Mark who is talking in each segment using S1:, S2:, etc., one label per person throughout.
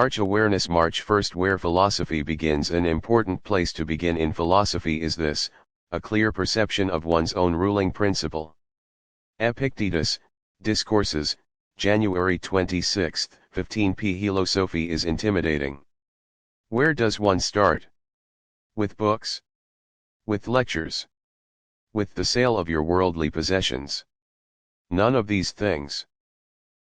S1: March Awareness March first. Where philosophy begins. An important place to begin in philosophy is this: a clear perception of one's own ruling principle. Epictetus, Discourses, January 26, 15 p. Philosophy is intimidating. Where does one start? With books? With lectures? With the sale of your worldly possessions? None of these things.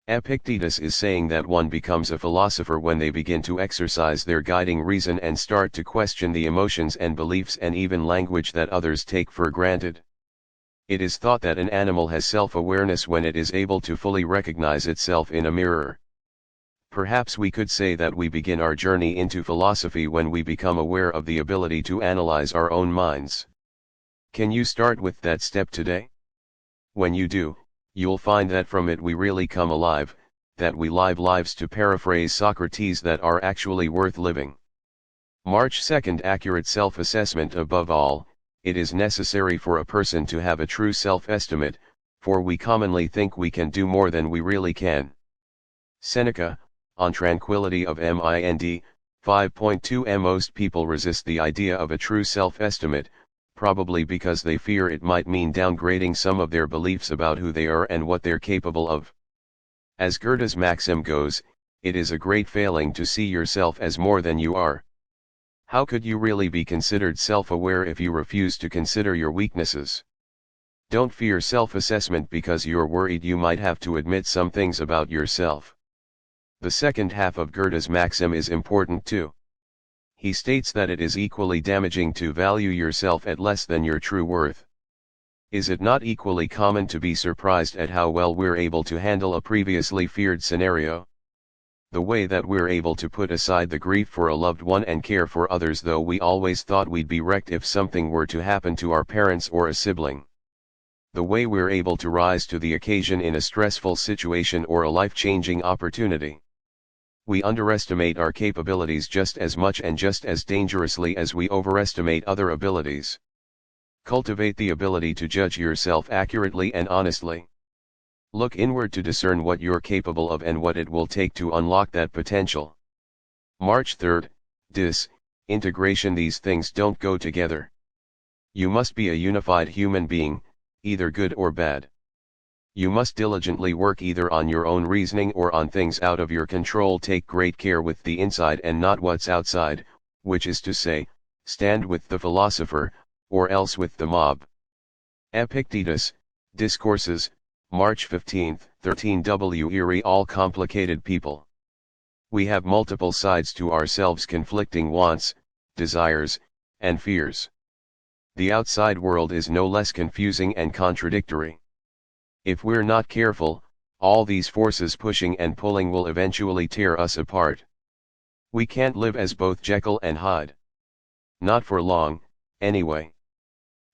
S1: Epictetus is saying that one becomes a philosopher when they begin to exercise their guiding reason and start to question the emotions and beliefs and even language that others take for granted. It is thought that an animal has self-awareness when it is able to fully recognize itself in a mirror. Perhaps we could say that we begin our journey into philosophy when we become aware of the ability to analyze our own minds. Can you start with that step today? When you do, you'll find that from it we really come alive, that we live lives, to paraphrase Socrates, that are actually worth living. March 2. Accurate self-assessment. Above all, it is necessary for a person to have a true self-estimate, for we commonly think we can do more than we really can. Seneca, On Tranquility of Mind, 5.2. Most people resist the idea of a true self-estimate, probably because they fear it might mean downgrading some of their beliefs about who they are and what they're capable of. As Gerd's maxim goes, it is a great failing to see yourself as more than you are. How could you really be considered self-aware if you refuse to consider your weaknesses? Don't fear self-assessment because you're worried you might have to admit some things about yourself. The second half of Gerd's maxim is important too. He states that it is equally damaging to value yourself at less than your true worth. Is it not equally common to be surprised at how well we're able to handle a previously feared scenario? The way that we're able to put aside the grief for a loved one and care for others, though we always thought we'd be wrecked if something were to happen to our parents or a sibling. The way we're able to rise to the occasion in a stressful situation or a life-changing opportunity. We underestimate our capabilities just as much and just as dangerously as we overestimate other abilities. Cultivate the ability to judge yourself accurately and honestly. Look inward to discern what you're capable of and what it will take to unlock that potential. March 3. Integration. These things don't go together. You must be a unified human being, either good or bad. You must diligently work either on your own reasoning or on things out of your control. Take great care with the inside and not what's outside, which is to say, stand with the philosopher, or else with the mob. Epictetus, Discourses, March 15, 13. We're all complicated people. We have multiple sides to ourselves, conflicting wants, desires, and fears. The outside world is no less confusing and contradictory. If we're not careful, all these forces pushing and pulling will eventually tear us apart. We can't live as both Jekyll and Hyde. Not for long, anyway.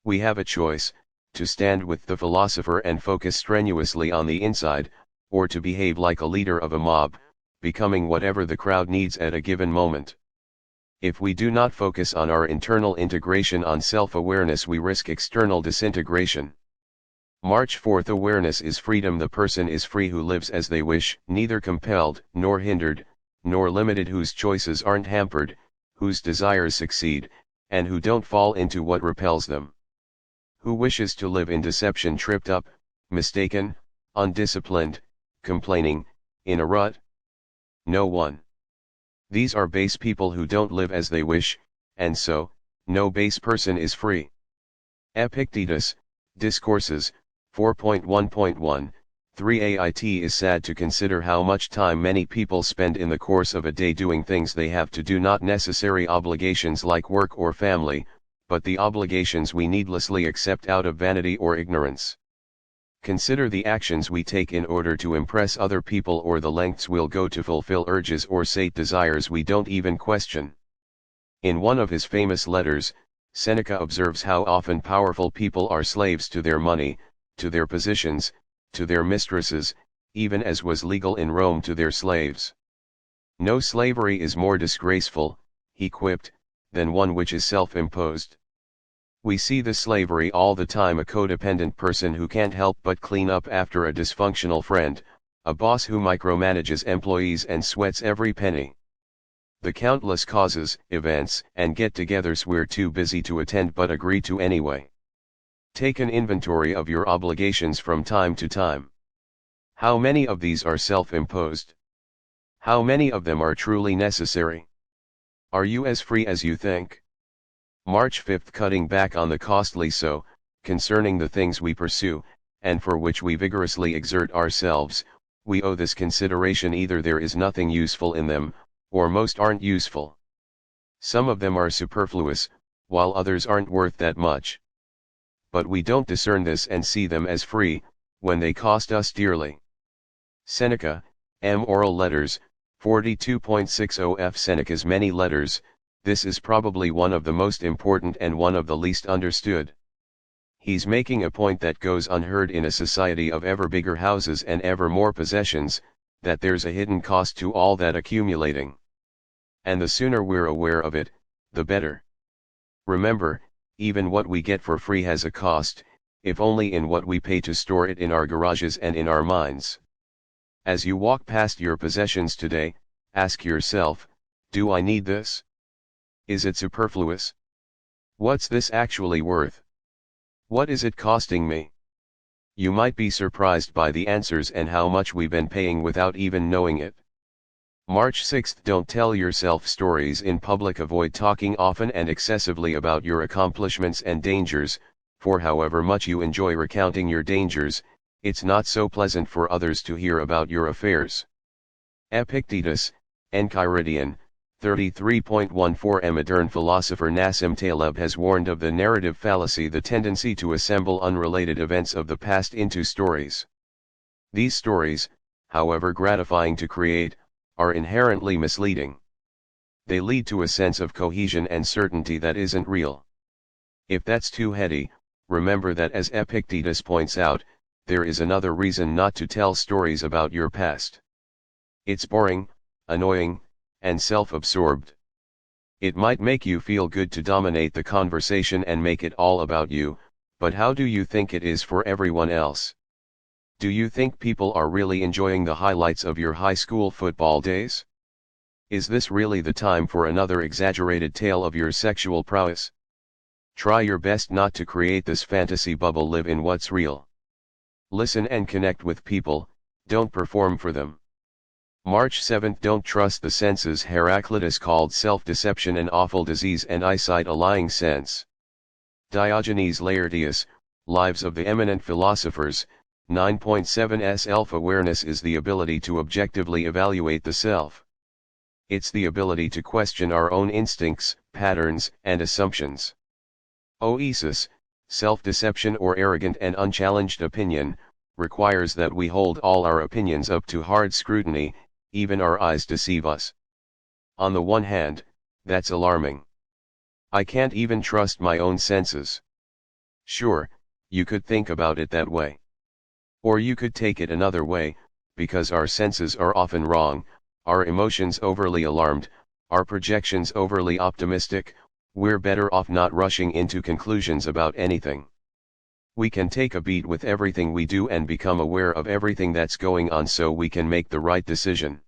S1: We have a choice: to stand with the philosopher and focus strenuously on the inside, or to behave like a leader of a mob, becoming whatever the crowd needs at a given moment. If we do not focus on our internal integration, on self-awareness, we risk external disintegration. March 4. Awareness is freedom. The person is free who lives as they wish, neither compelled, nor hindered, nor limited, whose choices aren't hampered, whose desires succeed, and who don't fall into what repels them. Who wishes to live in deception, tripped up, mistaken, undisciplined, complaining, in a rut? No one. These are base people who don't live as they wish, and so, no base person is free. Epictetus, Discourses, 4.1.1, 3. It is sad to consider how much time many people spend in the course of a day doing things they have to do, not necessary obligations like work or family, but the obligations we needlessly accept out of vanity or ignorance. Consider the actions we take in order to impress other people, or the lengths we'll go to fulfill urges or sate desires we don't even question. In one of his famous letters, Seneca observes how often powerful people are slaves to their money, to their positions, to their mistresses, even as was legal in Rome, to their slaves. No slavery is more disgraceful, he quipped, than one which is self-imposed. We see the slavery all the time: a codependent person who can't help but clean up after a dysfunctional friend, a boss who micromanages employees and sweats every penny. The countless causes, events, and get-togethers we're too busy to attend but agree to anyway. Take an inventory of your obligations from time to time. How many of these are self-imposed? How many of them are truly necessary? Are you as free as you think? March 5th. Cutting back on the costly so, concerning the things we pursue, and for which we vigorously exert ourselves, we owe this consideration: either there is nothing useful in them, or most aren't useful. Some of them are superfluous, while others aren't worth that much. But we don't discern this and see them as free, when they cost us dearly. Seneca, M. Oral Letters, 42.60 F. Seneca's many letters. This is probably one of the most important and one of the least understood. He's making a point that goes unheard in a society of ever bigger houses and ever more possessions, that there's a hidden cost to all that accumulating. And the sooner we're aware of it, the better. Remember, even what we get for free has a cost, if only in what we pay to store it in our garages and in our minds. As you walk past your possessions today, ask yourself, do I need this? Is it superfluous? What's this actually worth? What is it costing me? You might be surprised by the answers and how much we've been paying without even knowing it. March 6th. Don't tell yourself stories in public. Avoid talking often and excessively about your accomplishments and dangers, for however much you enjoy recounting your dangers, it's not so pleasant for others to hear about your affairs. Epictetus, Enchiridion, 33.14. A modern philosopher, Nassim Taleb, has warned of the narrative fallacy, the tendency to assemble unrelated events of the past into stories. These stories, however gratifying to create, are inherently misleading. They lead to a sense of cohesion and certainty that isn't real. If that's too heady, remember that, as Epictetus points out, there is another reason not to tell stories about your past. It's boring, annoying, and self-absorbed. It might make you feel good to dominate the conversation and make it all about you, but how do you think it is for everyone else? Do you think people are really enjoying the highlights of your high school football days? Is this really the time for another exaggerated tale of your sexual prowess? Try your best not to create this fantasy bubble. Live in what's real. Listen and connect with people, don't perform for them. March 7th. Don't trust the senses. Heraclitus called self-deception an awful disease and eyesight a lying sense. Diogenes Laertius, Lives of the Eminent Philosophers, 9.7. Self-awareness is the ability to objectively evaluate the self. It's the ability to question our own instincts, patterns, and assumptions. Oesis, self-deception or arrogant and unchallenged opinion, requires that we hold all our opinions up to hard scrutiny, even our eyes deceive us. On the one hand, that's alarming. I can't even trust my own senses. Sure, you could think about it that way. Or you could take it another way, because our senses are often wrong, our emotions overly alarmed, our projections overly optimistic. We're better off not rushing into conclusions about anything. We can take a beat with everything we do and become aware of everything that's going on so we can make the right decision.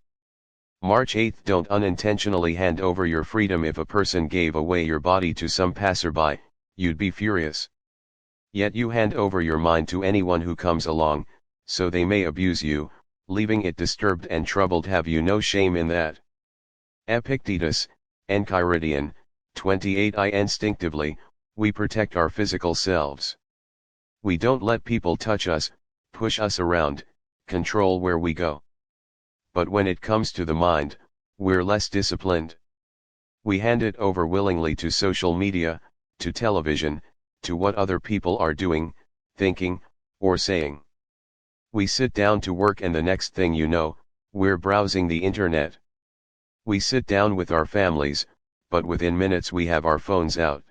S1: March 8th. Don't unintentionally hand over your freedom. If a person gave away your body to some passerby, you'd be furious. Yet you hand over your mind to anyone who comes along, so they may abuse you, leaving it disturbed and troubled. Have you no shame in that? Epictetus, Enchiridion, 28. Instinctively, we protect our physical selves. We don't let people touch us, push us around, control where we go. But when it comes to the mind, we're less disciplined. We hand it over willingly to social media, to television, to what other people are doing, thinking, or saying. We sit down to work and the next thing you know, we're browsing the internet. We sit down with our families, but within minutes we have our phones out.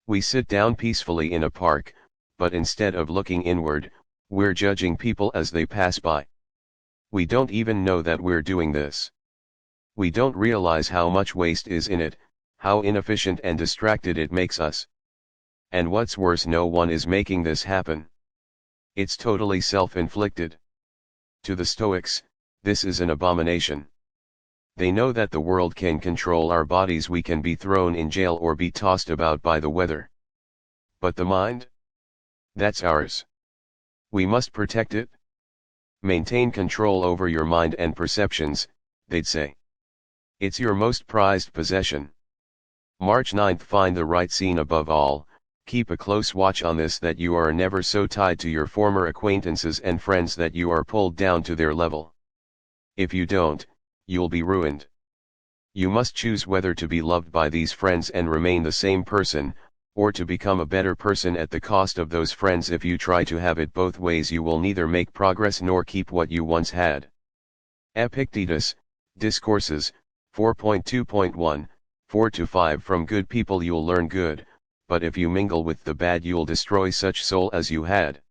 S1: We sit down peacefully in a park, but instead of looking inward, we're judging people as they pass by. We don't even know that we're doing this. We don't realize how much waste is in it, how inefficient and distracted it makes us. And what's worse, no one is making this happen. It's totally self-inflicted. To the Stoics, this is an abomination. They know that the world can control our bodies, we can be thrown in jail or be tossed about by the weather. But the mind? That's ours. We must protect it. Maintain control over your mind and perceptions, they'd say. It's your most prized possession. March 9th. Find the right scene above all. Keep a close watch on this, that you are never so tied to your former acquaintances and friends that you are pulled down to their level. If you don't, you'll be ruined. You must choose whether to be loved by these friends and remain the same person, or to become a better person at the cost of those friends. If you try to have it both ways, you will neither make progress nor keep what you once had. Epictetus, Discourses, 4.2.1, 4-5. From good people you'll learn good, but if you mingle with the bad you'll destroy such soul as you had.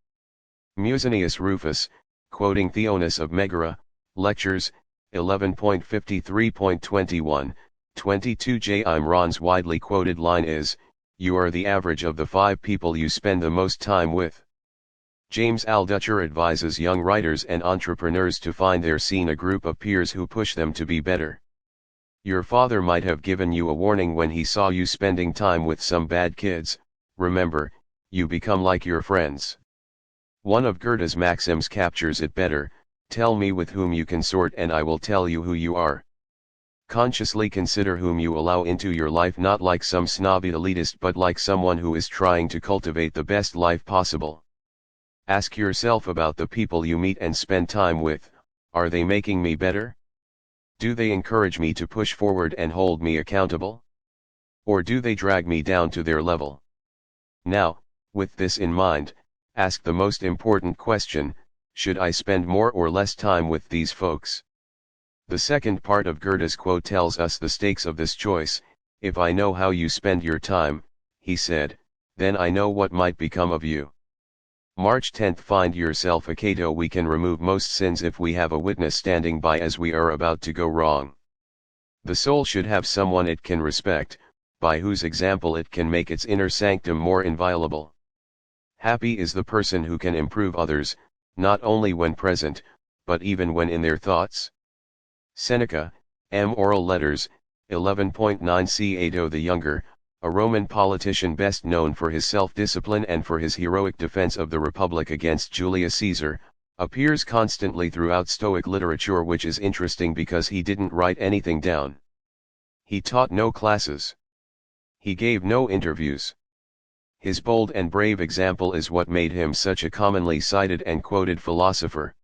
S1: Musonius Rufus, quoting Theonis of Megara, Lectures, 11.53.21, 22. Jaime Ron's widely quoted line is, "You are the average of the 5 people you spend the most time with." James Altucher advises young writers and entrepreneurs to find their scene, a group of peers who push them to be better. Your father might have given you a warning when he saw you spending time with some bad kids. Remember, you become like your friends. One of Goethe's maxims captures it better: tell me with whom you consort and I will tell you who you are. Consciously consider whom you allow into your life, not like some snobby elitist but like someone who is trying to cultivate the best life possible. Ask yourself about the people you meet and spend time with: are they making me better? Do they encourage me to push forward and hold me accountable? Or do they drag me down to their level? Now, with this in mind, ask the most important question: should I spend more or less time with these folks? The second part of Goethe's quote tells us the stakes of this choice. If I know how you spend your time, he said, then I know what might become of you. March 10th. Find yourself a Cato. We can remove most sins if we have a witness standing by as we are about to go wrong. The soul should have someone it can respect, by whose example it can make its inner sanctum more inviolable. Happy is the person who can improve others, not only when present, but even when in their thoughts. Seneca, M. Oral Letters, 11.9. Cato the Younger, a Roman politician best known for his self-discipline and for his heroic defense of the Republic against Julius Caesar, appears constantly throughout Stoic literature, which is interesting because he didn't write anything down. He taught no classes. He gave no interviews. His bold and brave example is what made him such a commonly cited and quoted philosopher.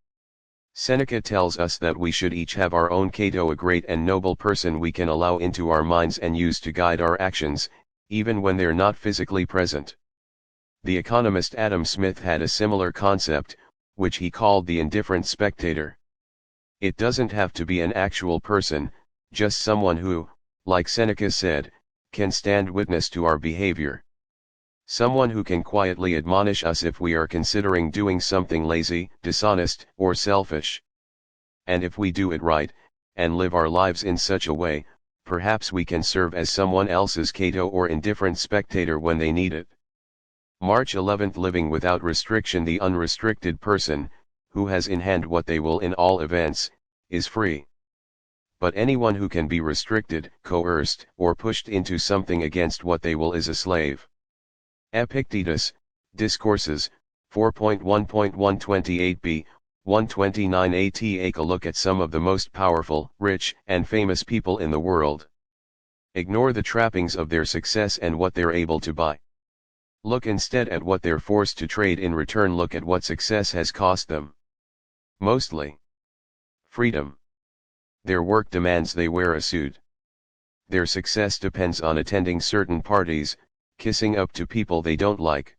S1: Seneca tells us that we should each have our own Cato, a great and noble person we can allow into our minds and use to guide our actions, even when they're not physically present. The economist Adam Smith had a similar concept, which he called the indifferent spectator. It doesn't have to be an actual person, just someone who, like Seneca said, can stand witness to our behavior. Someone who can quietly admonish us if we are considering doing something lazy, dishonest, or selfish. And if we do it right, and live our lives in such a way, perhaps we can serve as someone else's Cato or indifferent spectator when they need it. March 11th. Living without restriction. The unrestricted person, who has in hand what they will in all events, is free. But anyone who can be restricted, coerced, or pushed into something against what they will is a slave. Epictetus, Discourses, 4.1.128b, 129a. Take a look at some of the most powerful, rich, and famous people in the world. Ignore the trappings of their success and what they're able to buy. Look instead at what they're forced to trade in return. Look at what success has cost them. Mostly freedom. Their work demands they wear a suit. Their success depends on attending certain parties, kissing up to people they don't like.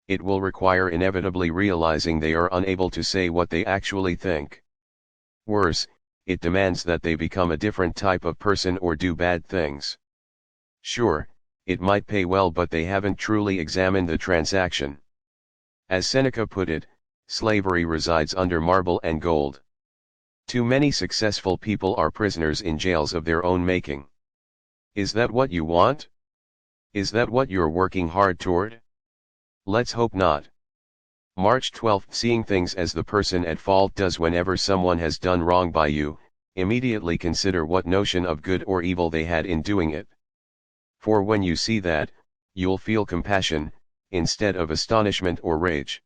S1: It will require inevitably realizing they are unable to say what they actually think. Worse, it demands that they become a different type of person or do bad things. Sure, it might pay well, but they haven't truly examined the transaction. As Seneca put it, slavery resides under marble and gold. Too many successful people are prisoners in jails of their own making. Is that what you want? Is that what you're working hard toward? Let's hope not. March 12th. Seeing things as the person at fault does. Whenever someone has done wrong by you, immediately consider what notion of good or evil they had in doing it. For when you see that, you'll feel compassion, instead of astonishment or rage.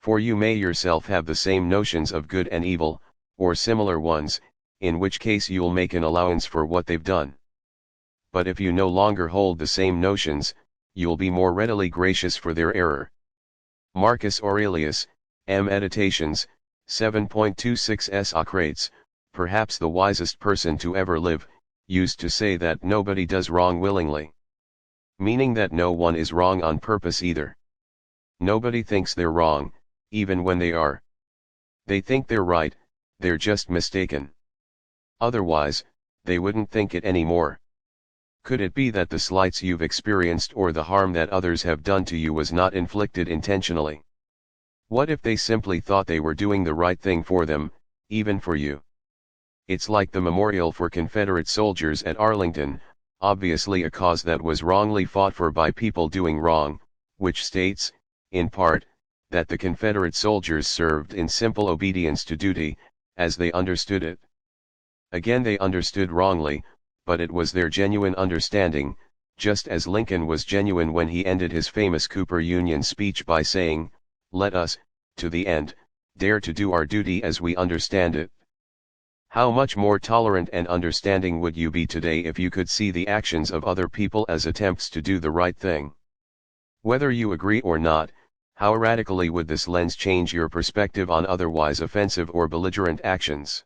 S1: For you may yourself have the same notions of good and evil, or similar ones, in which case you'll make an allowance for what they've done. But if you no longer hold the same notions, you'll be more readily gracious for their error. Marcus Aurelius, Meditations, 7.26 Socrates, perhaps the wisest person to ever live, used to say that nobody does wrong willingly. Meaning that no one is wrong on purpose either. Nobody thinks they're wrong, even when they are. They think they're right, they're just mistaken. Otherwise, they wouldn't think it anymore. Could it be that the slights you've experienced or the harm that others have done to you was not inflicted intentionally? What if they simply thought they were doing the right thing for them, even for you? It's like the memorial for Confederate soldiers at Arlington, obviously a cause that was wrongly fought for by people doing wrong, which states, in part, that the Confederate soldiers served in simple obedience to duty, as they understood it. Again, they understood wrongly, but it was their genuine understanding, just as Lincoln was genuine when he ended his famous Cooper Union speech by saying, "Let us, to the end, dare to do our duty as we understand it." How much more tolerant and understanding would you be today if you could see the actions of other people as attempts to do the right thing? Whether you agree or not, how radically would this lens change your perspective on otherwise offensive or belligerent actions?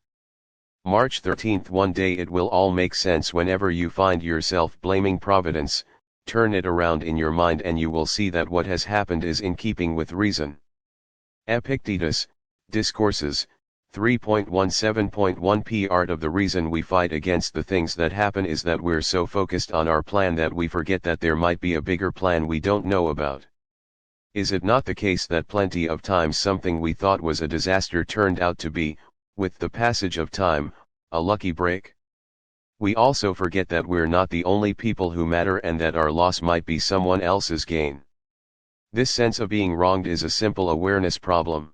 S1: March 13. One day it will all make sense. Whenever you find yourself blaming Providence, turn it around in your mind and you will see that what has happened is in keeping with reason. Epictetus, Discourses, 3.17.1 Part of the reason we fight against the things that happen is that we're so focused on our plan that we forget that there might be a bigger plan we don't know about. Is it not the case that plenty of times something we thought was a disaster turned out to be, with the passage of time, a lucky break? We also forget that we're not the only people who matter and that our loss might be someone else's gain. This sense of being wronged is a simple awareness problem.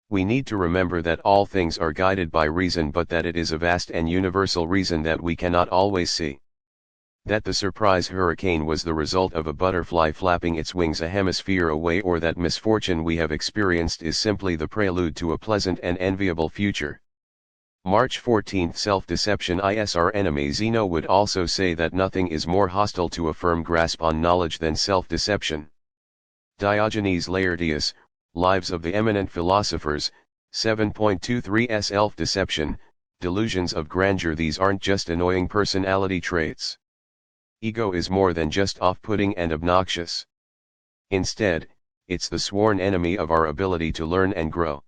S1: We need to remember that all things are guided by reason, but that it is a vast and universal reason that we cannot always see. That the surprise hurricane was the result of a butterfly flapping its wings a hemisphere away, or that misfortune we have experienced is simply the prelude to a pleasant and enviable future. March 14. Self-deception is our enemy. Zeno would also say that nothing is more hostile to a firm grasp on knowledge than self-deception. Diogenes Laertius, Lives of the Eminent Philosophers, 7.23 Self-deception, delusions of grandeur. These aren't just annoying personality traits. Ego is more than just off-putting and obnoxious. Instead, it's the sworn enemy of our ability to learn and grow.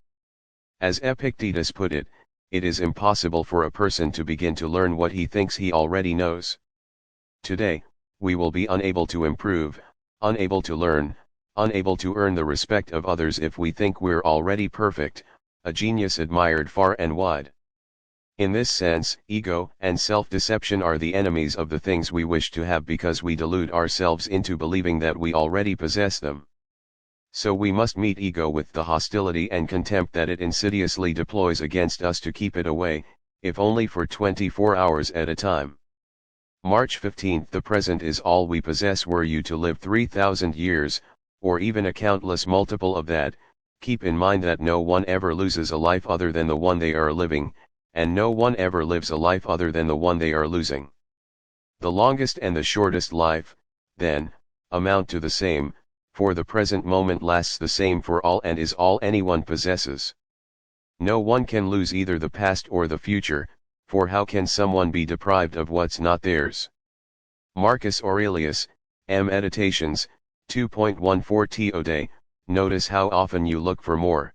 S1: As Epictetus put it, it is impossible for a person to begin to learn what he thinks he already knows. Today, we will be unable to improve, unable to learn, unable to earn the respect of others if we think we're already perfect, a genius admired far and wide. In this sense, ego and self-deception are the enemies of the things we wish to have, because we delude ourselves into believing that we already possess them. So we must meet ego with the hostility and contempt that it insidiously deploys against us to keep it away, if only for 24 hours at a time. March 15. The present is all we possess. Were you to live 3,000 years, or even a countless multiple of that, keep in mind that no one ever loses a life other than the one they are living, and no one ever lives a life other than the one they are losing. The longest and the shortest life, then, amount to the same, for the present moment lasts the same for all and is all anyone possesses. No one can lose either the past or the future, for how can someone be deprived of what's not theirs? Marcus Aurelius, Meditations, 2.14 Tode, notice how often you look for more.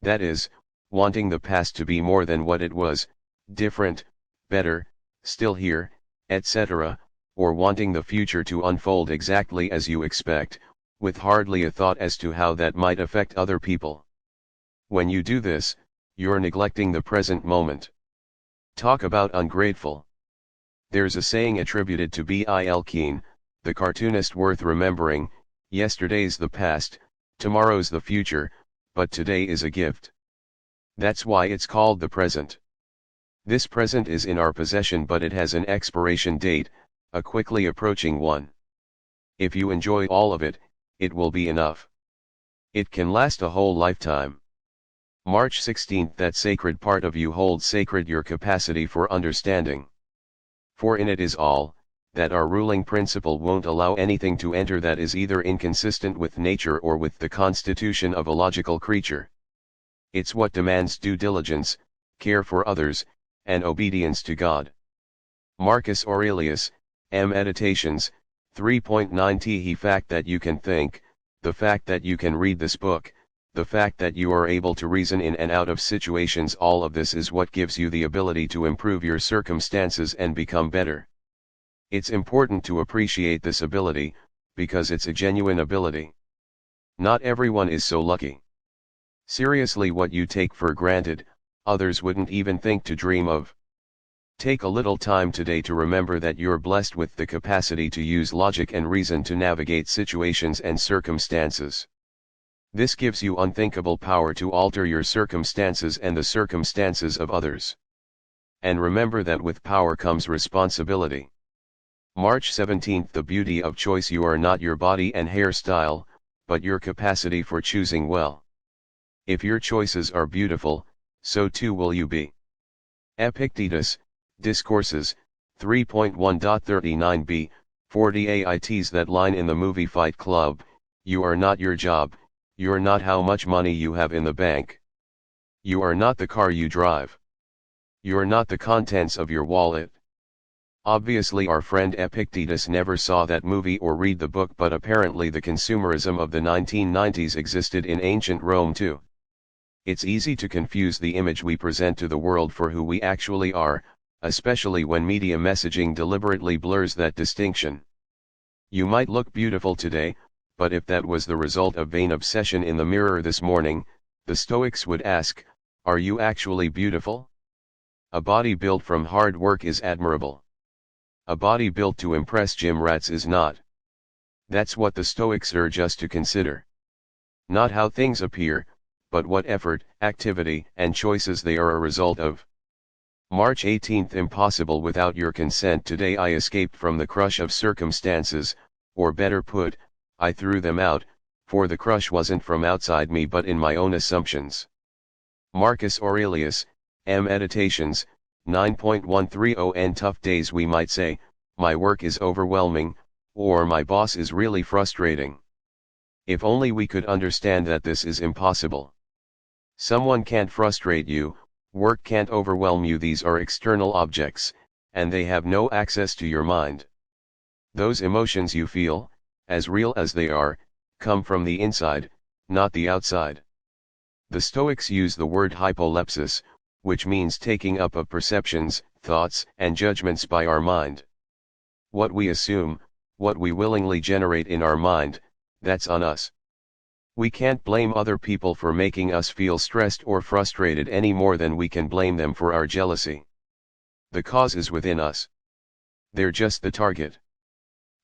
S1: That is, wanting the past to be more than what it was, different, better, still here, etc., or wanting the future to unfold exactly as you expect, with hardly a thought as to how that might affect other people. When you do this, you're neglecting the present moment. Talk about ungrateful. There's a saying attributed to Bill Keane, the cartoonist, worth remembering: yesterday's the past, tomorrow's the future, but today is a gift. That's why it's called the present. This present is in our possession, but it has an expiration date, a quickly approaching one. If you enjoy all of it, it will be enough. It can last a whole lifetime. March 16. That sacred part of you holds sacred your capacity for understanding. For in it is all, that our ruling principle won't allow anything to enter that is either inconsistent with nature or with the constitution of a logical creature. It's what demands due diligence, care for others, and obedience to God. Marcus Aurelius, Meditations, 3.9 The fact that you can think, the fact that you can read this book, the fact that you are able to reason in and out of situations, all of this is what gives you the ability to improve your circumstances and become better. It's important to appreciate this ability, because it's a genuine ability. Not everyone is so lucky. Seriously, what you take for granted, others wouldn't even think to dream of. Take a little time today to remember that you're blessed with the capacity to use logic and reason to navigate situations and circumstances. This gives you unthinkable power to alter your circumstances and the circumstances of others. And remember that with power comes responsibility. March 17. The beauty of choice. You are not your body and hairstyle, but your capacity for choosing well. If your choices are beautiful, so too will you be. Epictetus, Discourses, 3.1.39b, 40 AITs. That line in the movie Fight Club, you are not your job, you're not how much money you have in the bank. You are not the car you drive. You're not the contents of your wallet. Obviously our friend Epictetus never saw that movie or read the book, but apparently the consumerism of the 1990s existed in ancient Rome too. It's easy to confuse the image we present to the world for who we actually are, especially when media messaging deliberately blurs that distinction. You might look beautiful today, but if that was the result of vain obsession in the mirror this morning, the Stoics would ask, are you actually beautiful? A body built from hard work is admirable. A body built to impress gym rats is not. That's what the Stoics urge us to consider. Not how things appear, but what effort, activity, and choices they are a result of. March 18. Impossible without your consent. Today I escaped from the crush of circumstances, or better put, I threw them out, for the crush wasn't from outside me but in my own assumptions. Marcus Aurelius, Meditations, 9.130. Tough days. We might say, my work is overwhelming, or my boss is really frustrating. If only we could understand that this is impossible. Someone can't frustrate you, work can't overwhelm you. These are external objects, and they have no access to your mind. Those emotions you feel, as real as they are, come from the inside, not the outside. The Stoics use the word hypolepsis, which means taking up of perceptions, thoughts, and judgments by our mind. What we assume, what we willingly generate in our mind, that's on us. We can't blame other people for making us feel stressed or frustrated any more than we can blame them for our jealousy. The cause is within us. They're just the target.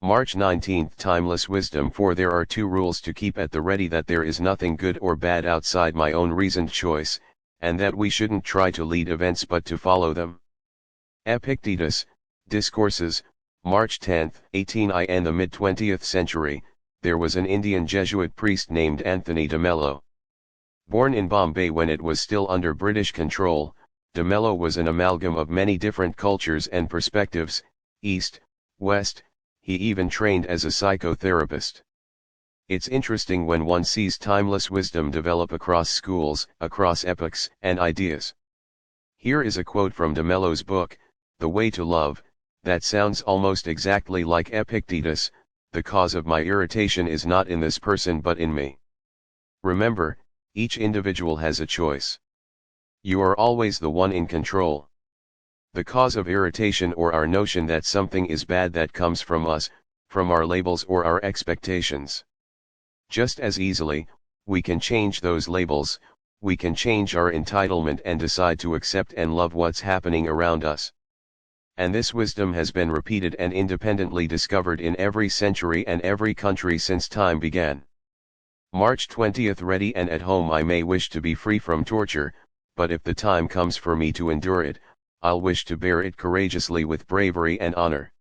S1: March 19. Timeless wisdom. For there are two rules to keep at the ready: that there is nothing good or bad outside my own reasoned choice, and that we shouldn't try to lead events but to follow them. Epictetus, Discourses, March 10, 18. In the mid-20th century, there was an Indian Jesuit priest named Anthony de Mello. Born in Bombay when it was still under British control, de Mello was an amalgam of many different cultures and perspectives, East, West. He even trained as a psychotherapist. It's interesting when one sees timeless wisdom develop across schools, across epochs, and ideas. Here is a quote from de Mello's book, The Way to Love, that sounds almost exactly like Epictetus: the cause of my irritation is not in this person but in me. Remember, each individual has a choice. You are always the one in control. The cause of irritation, or our notion that something is bad, that comes from us, from our labels or our expectations. Just as easily, we can change those labels, we can change our entitlement and decide to accept and love what's happening around us. And this wisdom has been repeated and independently discovered in every century and every country since time began. March 20. Ready and at home. I may wish to be free from torture, but if the time comes for me to endure it, I'll wish to bear it courageously with bravery and honor.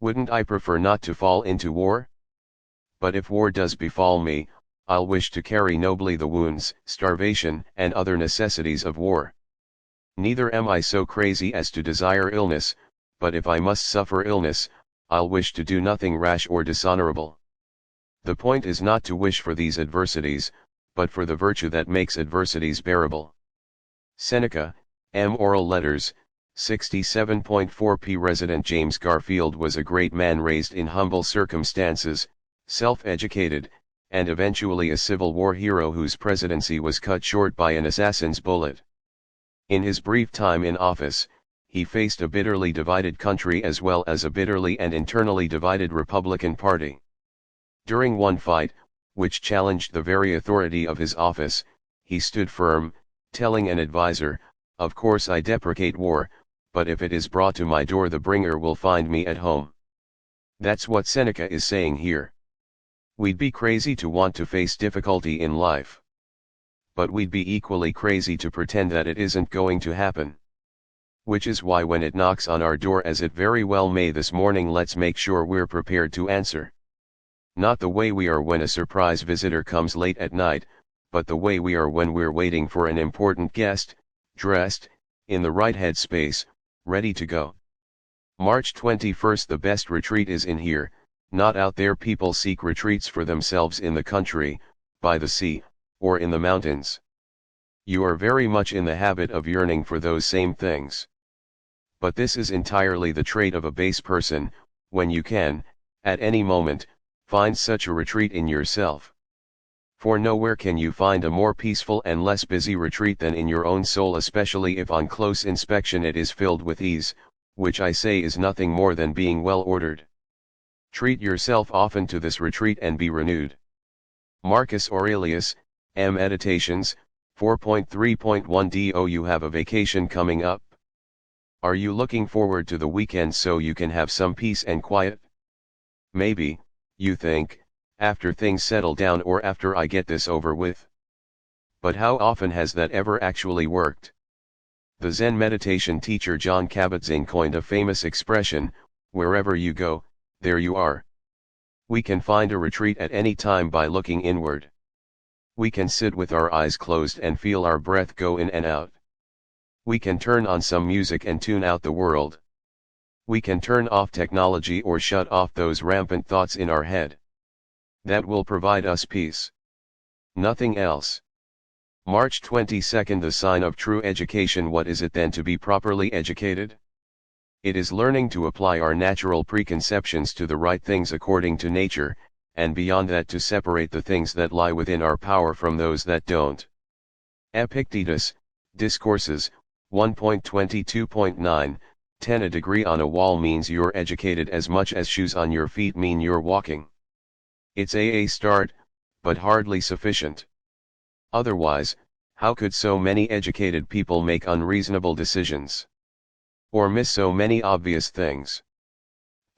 S1: Wouldn't I prefer not to fall into war? But if war does befall me, I'll wish to carry nobly the wounds, starvation, and other necessities of war. Neither am I so crazy as to desire illness, but if I must suffer illness, I'll wish to do nothing rash or dishonorable. The point is not to wish for these adversities, but for the virtue that makes adversities bearable. Seneca, M. Oral Letters, 67.4 p. Resident James Garfield was a great man raised in humble circumstances, self-educated, and eventually a Civil War hero whose presidency was cut short by an assassin's bullet. In his brief time in office, he faced a bitterly divided country as well as a bitterly and internally divided Republican Party. During one fight, which challenged the very authority of his office, he stood firm, telling an advisor, "Of course I deprecate war, but if it is brought to my door the bringer will find me at home." That's what Seneca is saying here. We'd be crazy to want to face difficulty in life. But we'd be equally crazy to pretend that it isn't going to happen. Which is why when it knocks on our door, as it very well may this morning, let's make sure we're prepared to answer. Not the way we are when a surprise visitor comes late at night, but the way we are when we're waiting for an important guest, dressed, in the right headspace, ready to go. March 21st. The best retreat is in here, not out there. People seek retreats for themselves in the country, by the sea, or in the mountains. You are very much in the habit of yearning for those same things. But this is entirely the trait of a base person, when you can, at any moment, find such a retreat in yourself. For nowhere can you find a more peaceful and less busy retreat than in your own soul, especially if on close inspection it is filled with ease, which I say is nothing more than being well ordered. Treat yourself often to this retreat and be renewed. Marcus Aurelius, M. Meditations, 4.3.1. Do you have a vacation coming up? Are you looking forward to the weekend so you can have some peace and quiet? Maybe, you think, after things settle down or after I get this over with. But how often has that ever actually worked? The Zen meditation teacher John Kabat-Zinn coined a famous expression, "Wherever you go, there you are." We can find a retreat at any time by looking inward. We can sit with our eyes closed and feel our breath go in and out. We can turn on some music and tune out the world. We can turn off technology or shut off those rampant thoughts in our head. That will provide us peace. Nothing else. March 22nd. The sign of true education. What is it then to be properly educated? It is learning to apply our natural preconceptions to the right things according to nature, and beyond that to separate the things that lie within our power from those that don't. Epictetus, Discourses, 1.22.9, 10. A degree on a wall means you're educated as much as shoes on your feet mean you're walking. It's a start, but hardly sufficient. Otherwise, how could so many educated people make unreasonable decisions? Or miss so many obvious things?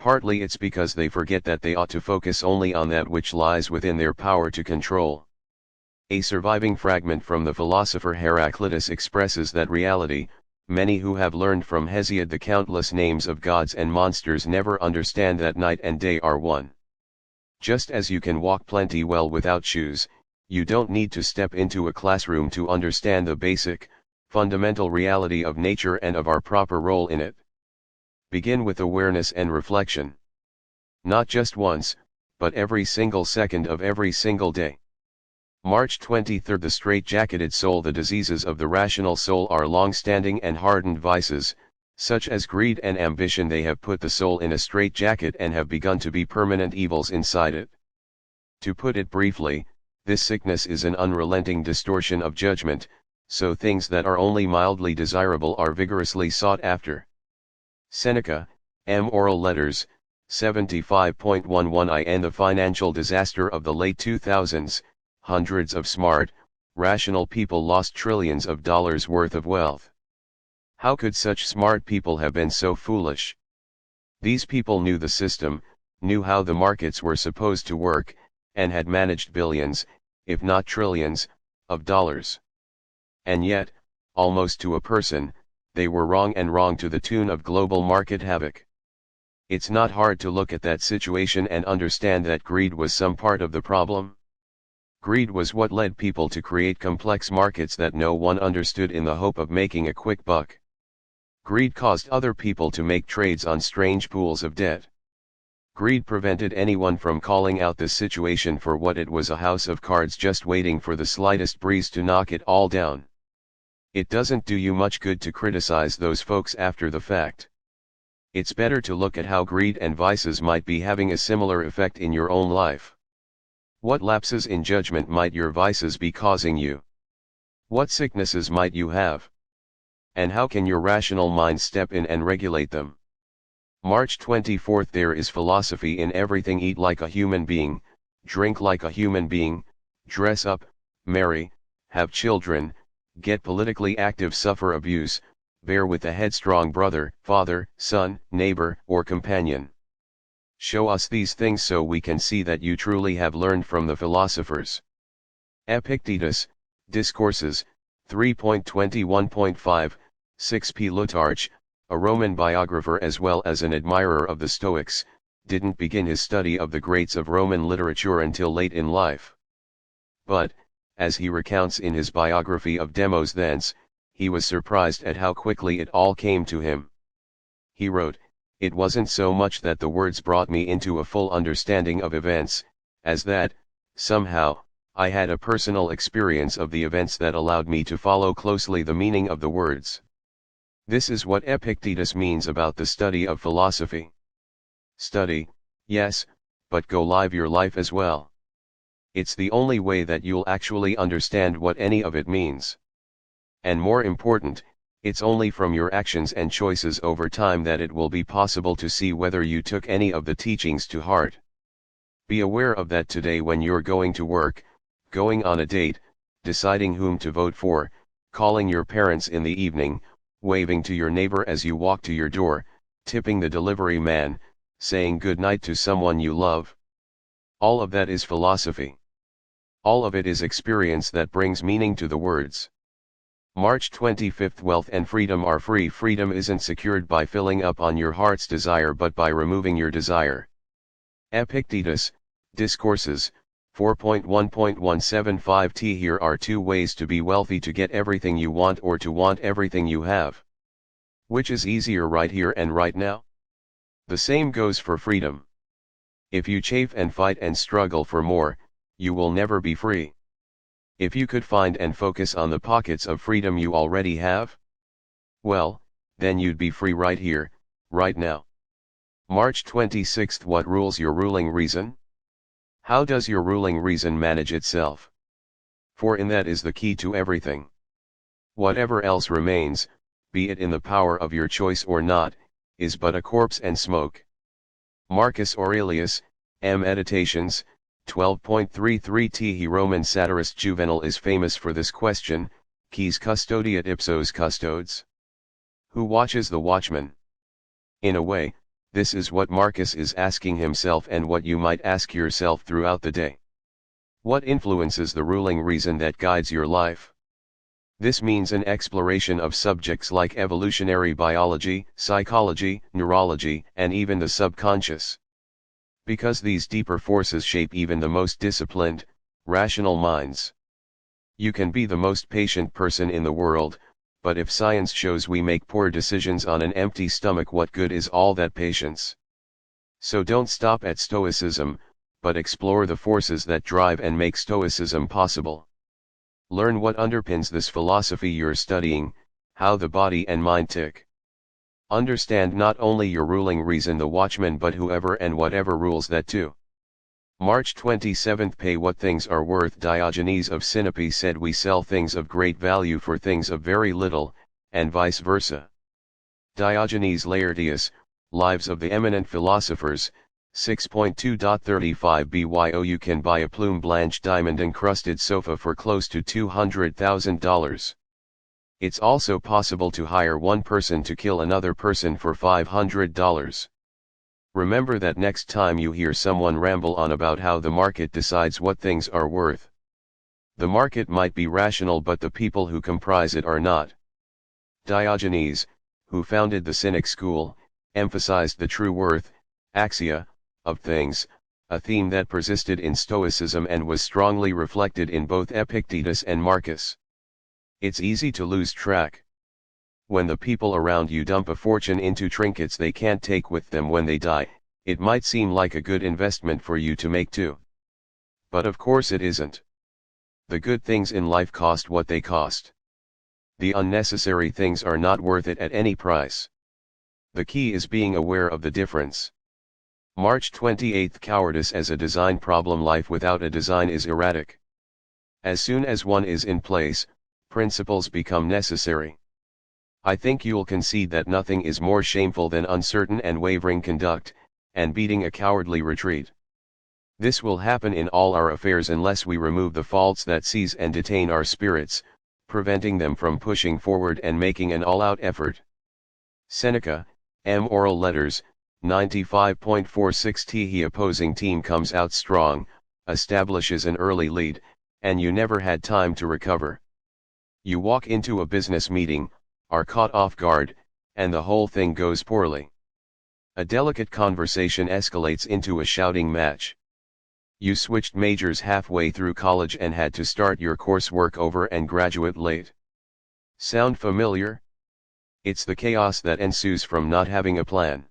S1: Partly it's because they forget that they ought to focus only on that which lies within their power to control. A surviving fragment from the philosopher Heraclitus expresses that reality. Many who have learned from Hesiod the countless names of gods and monsters never understand that night and day are one. Just as you can walk plenty well without shoes, you don't need to step into a classroom to understand the basic, fundamental reality of nature and of our proper role in it. Begin with awareness and reflection. Not just once, but every single second of every single day. March 23rd. The straight-jacketed soul. The diseases of the rational soul are long-standing and hardened vices, such as greed and ambition. They have put the soul in a straitjacket and have begun to be permanent evils inside it. To put it briefly, this sickness is an unrelenting distortion of judgment, so things that are only mildly desirable are vigorously sought after. Seneca, M. Oral Letters, 75.11. In the financial disaster of the late 2000s, hundreds of smart, rational people lost trillions of dollars worth of wealth. How could such smart people have been so foolish? These people knew the system, knew how the markets were supposed to work, and had managed billions, if not trillions, of dollars. And yet, almost to a person, they were wrong, and wrong to the tune of global market havoc. It's not hard to look at that situation and understand that greed was some part of the problem. Greed was what led people to create complex markets that no one understood in the hope of making a quick buck. Greed caused other people to make trades on strange pools of debt. Greed prevented anyone from calling out the situation for what it was: a house of cards just waiting for the slightest breeze to knock it all down. It doesn't do you much good to criticize those folks after the fact. It's better to look at how greed and vices might be having a similar effect in your own life. What lapses in judgment might your vices be causing you? What sicknesses might you have? And how can your rational mind step in and regulate them? March 24. There is philosophy in everything. Eat like a human being, drink like a human being, dress up, marry, have children, get politically active, suffer abuse, bear with a headstrong brother, father, son, neighbor, or companion. Show us these things so we can see that you truly have learned from the philosophers. Epictetus, Discourses, 3.21.5, 6p. Plutarch, a Roman biographer as well as an admirer of the Stoics, didn't begin his study of the greats of Roman literature until late in life. But, as he recounts in his biography of Demosthenes, he was surprised at how quickly it all came to him. He wrote, "It wasn't so much that the words brought me into a full understanding of events, as that, somehow, I had a personal experience of the events that allowed me to follow closely the meaning of the words." This is what Epictetus means about the study of philosophy. Study, yes, but go live your life as well. It's the only way that you'll actually understand what any of it means. And more important, it's only from your actions and choices over time that it will be possible to see whether you took any of the teachings to heart. Be aware of that today when you're going to work, going on a date, deciding whom to vote for, calling your parents in the evening, waving to your neighbor as you walk to your door, tipping the delivery man, saying good night to someone you love. All of that is philosophy. All of it is experience that brings meaning to the words. March 25. Wealth and freedom are free. Freedom isn't secured by filling up on your heart's desire but by removing your desire. Epictetus, Discourses, 4.1.175t. Here are two ways to be wealthy: to get everything you want or to want everything you have. Which is easier right here and right now? The same goes for freedom. If you chafe and fight and struggle for more, you will never be free. If you could find and focus on the pockets of freedom you already have, well, then you'd be free right here, right now. March 26. What rules your ruling reason? How does your ruling reason manage itself? For in that is the key to everything. Whatever else remains, be it in the power of your choice or not, is but a corpse and smoke. Marcus Aurelius, Meditations, 12.33t. Roman satirist Juvenal is famous for this question: quis custodiet ipsos custodes? Who watches the watchman? In a way, this is what Marcus is asking himself and what you might ask yourself throughout the day. What influences the ruling reason that guides your life? This means an exploration of subjects like evolutionary biology, psychology, neurology, and even the subconscious. Because these deeper forces shape even the most disciplined, rational minds. You can be the most patient person in the world, but if science shows we make poor decisions on an empty stomach, what good is all that patience? So don't stop at Stoicism, but explore the forces that drive and make Stoicism possible. Learn what underpins this philosophy you're studying, how the body and mind tick. Understand not only your ruling reason, the watchman, but whoever and whatever rules that too. March 27. Pay what things are worth. Diogenes of Sinope said we sell things of great value for things of very little, and vice versa. Diogenes Laertius, Lives of the Eminent Philosophers, 6.2.35 BYO. You can buy a plume blanched diamond encrusted sofa for close to $200,000. It's also possible to hire one person to kill another person for $500. Remember that next time you hear someone ramble on about how the market decides what things are worth. The market might be rational, but the people who comprise it are not. Diogenes, who founded the Cynic school, emphasized the true worth, axia, of things, a theme that persisted in Stoicism and was strongly reflected in both Epictetus and Marcus. It's easy to lose track. When the people around you dump a fortune into trinkets they can't take with them when they die, it might seem like a good investment for you to make too. But of course it isn't. The good things in life cost what they cost. The unnecessary things are not worth it at any price. The key is being aware of the difference. March 28. Cowardice as a design problem. Life without a design is erratic. As soon as one is in place, principles become necessary. I think you'll concede that nothing is more shameful than uncertain and wavering conduct, and beating a cowardly retreat. This will happen in all our affairs unless we remove the faults that seize and detain our spirits, preventing them from pushing forward and making an all-out effort. Seneca, M. Oral Letters, 95.46. The opposing team comes out strong, establishes an early lead, and you never had time to recover. You walk into a business meeting, are caught off guard, and the whole thing goes poorly. A delicate conversation escalates into a shouting match. You switched majors halfway through college and had to start your coursework over and graduate late. Sound familiar? It's the chaos that ensues from not having a plan.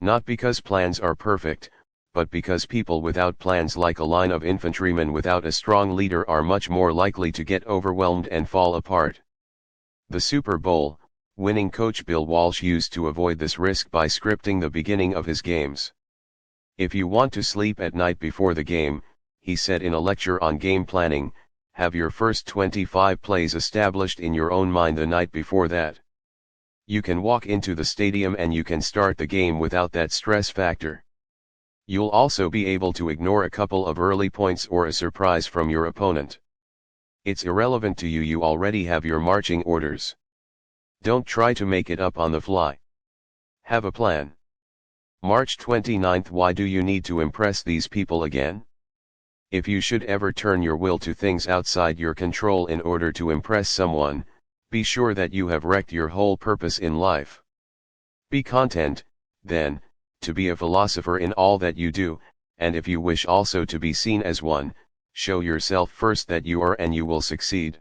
S1: Not because plans are perfect, but because people without plans, like a line of infantrymen without a strong leader, are much more likely to get overwhelmed and fall apart. The Super Bowl winning coach Bill Walsh used to avoid this risk by scripting the beginning of his games. If you want to sleep at night before the game, he said in a lecture on game planning, have your first 25 plays established in your own mind the night before that. You can walk into the stadium and you can start the game without that stress factor. You'll also be able to ignore a couple of early points or a surprise from your opponent. It's irrelevant to you, you already have your marching orders. Don't try to make it up on the fly. Have a plan. March 29. Why do you need to impress these people again? If you should ever turn your will to things outside your control in order to impress someone, be sure that you have wrecked your whole purpose in life. Be content, then, to be a philosopher in all that you do, and if you wish also to be seen as one, show yourself first that you are, and you will succeed.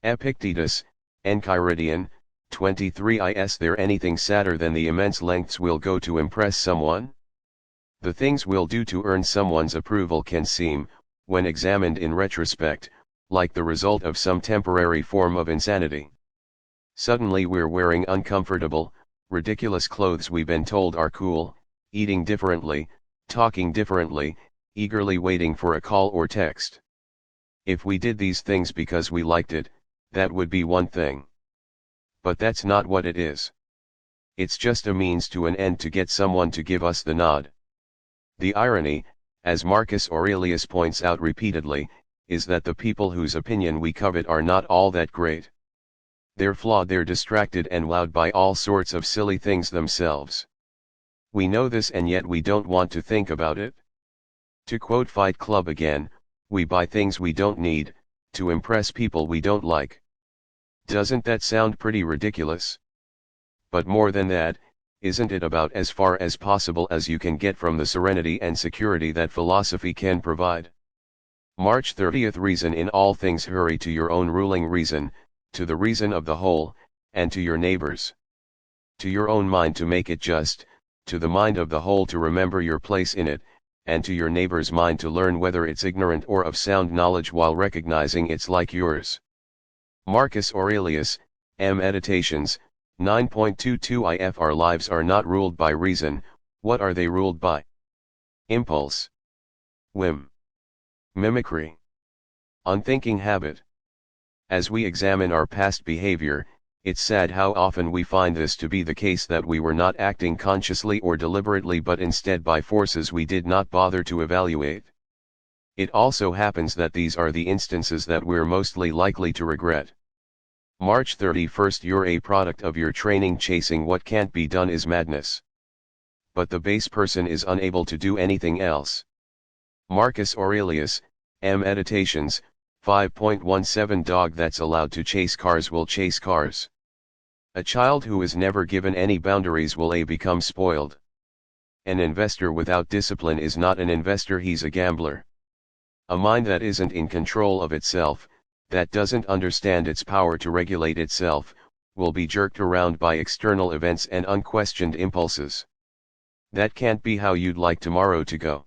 S1: Epictetus, Enchiridion, 23. Is there anything sadder than the immense lengths we'll go to impress someone? The things we'll do to earn someone's approval can seem, when examined in retrospect, like the result of some temporary form of insanity. Suddenly we're wearing uncomfortable, ridiculous clothes we've been told are cool, eating differently, talking differently, eagerly waiting for a call or text. If we did these things because we liked it, that would be one thing. But that's not what it is. It's just a means to an end to get someone to give us the nod. The irony, as Marcus Aurelius points out repeatedly, is that the people whose opinion we covet are not all that great. They're flawed, they're distracted and wowed by all sorts of silly things themselves. We know this and yet we don't want to think about it. To quote Fight Club again, we buy things we don't need, to impress people we don't like. Doesn't that sound pretty ridiculous? But more than that, isn't it about as far as possible as you can get from the serenity and security that philosophy can provide? March 30. Reason in all things. Hurry to your own ruling reason, to the reason of the whole, and to your neighbors. To your own mind to make it just, to the mind of the whole to remember your place in it, and to your neighbor's mind to learn whether it's ignorant or of sound knowledge while recognizing it's like yours. Marcus Aurelius, M. Meditations, 9.22. If our lives are not ruled by reason, what are they ruled by? Impulse, whim, mimicry, unthinking habit. As we examine our past behavior, it's sad how often we find this to be the case, that we were not acting consciously or deliberately but instead by forces we did not bother to evaluate. It also happens that these are the instances that we're mostly likely to regret. March 31. You're a product of your training. Chasing what can't be done is madness. But the base person is unable to do anything else. Marcus Aurelius, M. Meditations, 5.17. Dog that's allowed to chase cars will chase cars. A child who is never given any boundaries will become spoiled. An investor without discipline is not an investor, he's a gambler. A mind that isn't in control of itself, that doesn't understand its power to regulate itself, will be jerked around by external events and unquestioned impulses. That can't be how you'd like tomorrow to go.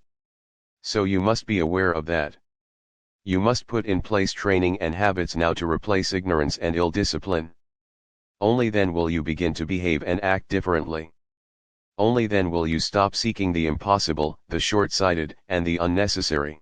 S1: So you must be aware of that. You must put in place training and habits now to replace ignorance and ill discipline. Only then will you begin to behave and act differently. Only then will you stop seeking the impossible, the short-sighted, and the unnecessary.